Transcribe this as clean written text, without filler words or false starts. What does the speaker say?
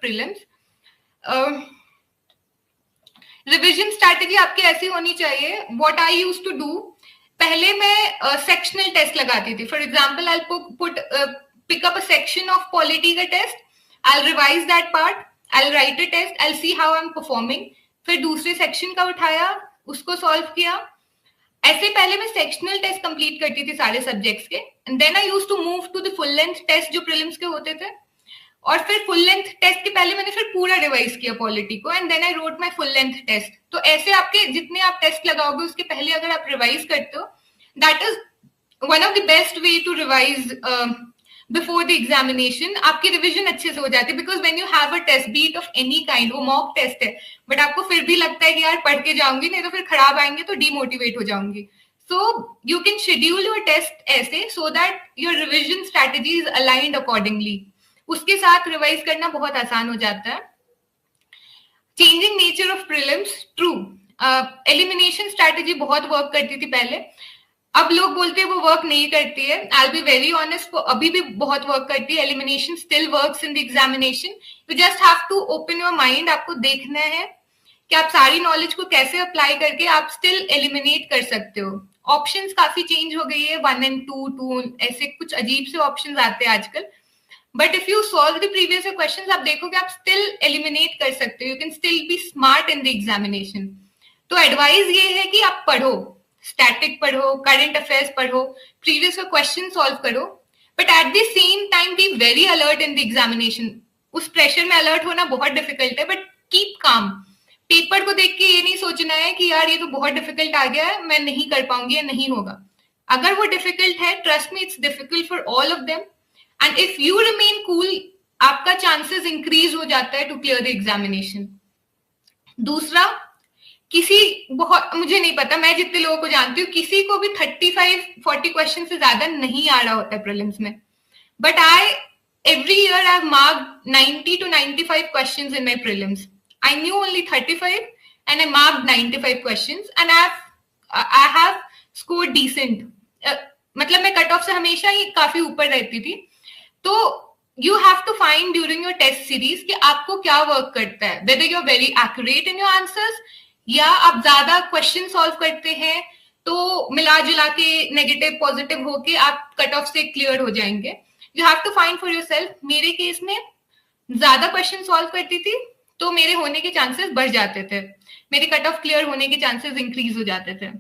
Prelims. Revision strategy आपकी ऐसी होनी चाहिए, what I use to do, पहले मैं सेक्शनल टेस्ट लगाती थी। For example I put pick up a section of polity का test, I revise that part, I write a test, I see how I am performing, फिर दूसरे section का उठाया, उसको सॉल्व किया। ऐसे पहले मैं सेक्शनल टेस्ट कंप्लीट करती थी सारे सब्जेक्ट्स के, and then I use to move to the full length test जो प्रीलिम्स के होते थे। और फिर फुल लेंथ टेस्ट के पहले मैंने फिर पूरा रिवाइज किया पॉलिटी को, and then I wrote my full length test. तो ऐसे आपके जितने आप टेस्ट लगाओगे उसके पहले अगर आप रिवाइज करते हो, that is one of the best way to revise before the examination. आपकी रिविजन अच्छे से हो जाती है, because when you have a test beat of any kind, वो मॉक टेस्ट है, बट आपको फिर भी लगता है कि यार पढ़ के जाऊंगी, नहीं तो फिर खराब आएंगे तो डीमोटिवेट हो जाऊंगी। So you can schedule your test ऐसे so that your revision strategy is aligned accordingly, उसके साथ रिवाइज करना बहुत आसान हो जाता है। Changing nature of prelims, true, elimination strategy बहुत वर्क करती थी पहले, अब लोग बोलते हैं वो वर्क नहीं करती है। आई बी वेरी ऑनेस्ट, वो अभी भी बहुत वर्क करती है। Elimination still works in the examination, you just have to open your mind. आपको देखना है कि आप सारी नॉलेज को कैसे अप्लाई करके आप स्टिल एलिमिनेट कर सकते हो। ऑप्शंस काफी चेंज हो गई है, 1 and 2 ऐसे कुछ अजीब से ऑप्शंस आते हैं आजकल, but if you solve the previous questions आप देखोगे आप स्टिल एलिमिनेट कर सकते हो, you can still be smart in the examination. तो एडवाइस ये है कि आप पढ़ो, स्टैटिक पढ़ो, करंट अफेयर्स पढ़ो, प्रीवियस क्वेश्चन सॉल्व करो, but at the same time be very alert in the examination. उस प्रेशर में अलर्ट होना बहुत डिफिकल्ट है, बट कीप काम। पेपर को देख के ये नहीं सोचना है कि यार ये तो बहुत डिफिकल्ट आ गया है, मैं नहीं कर पाऊंगी या नहीं होगा। अगर वो डिफिकल्ट है, trust me, it's difficult for all of them, and if you remain cool, आपका चांसेस इंक्रीज हो जाता है टू क्लियर द एग्जामिनेशन। दूसरा, किसी बहुत, मुझे नहीं पता, मैं जितने लोगों को जानती हूँ किसी को भी 35-40 क्वेश्चन से ज्यादा नहीं आ रहा होता है प्रीलिम्स में, but every year I've marked 90 to 95 questions in my prelims. I knew only 35 and I marked 95 questions and I have scored decent. मतलब मैं कट ऑफ से हमेशा ही काफी ऊपर रहती थी। तो you have to find during your test series कि आपको क्या वर्क करता है, whether you're very accurate in your answers या आप ज्यादा क्वेश्चन सॉल्व करते हैं तो मिला जुला के नेगेटिव पॉजिटिव होके आप कट ऑफ से क्लियर हो जाएंगे। You have to find for yourself. मेरे केस में ज्यादा क्वेश्चन सॉल्व करती थी तो मेरे होने के चांसेस बढ़ जाते थे, मेरे कट ऑफ क्लियर होने के चांसेस इंक्रीज हो जाते थे।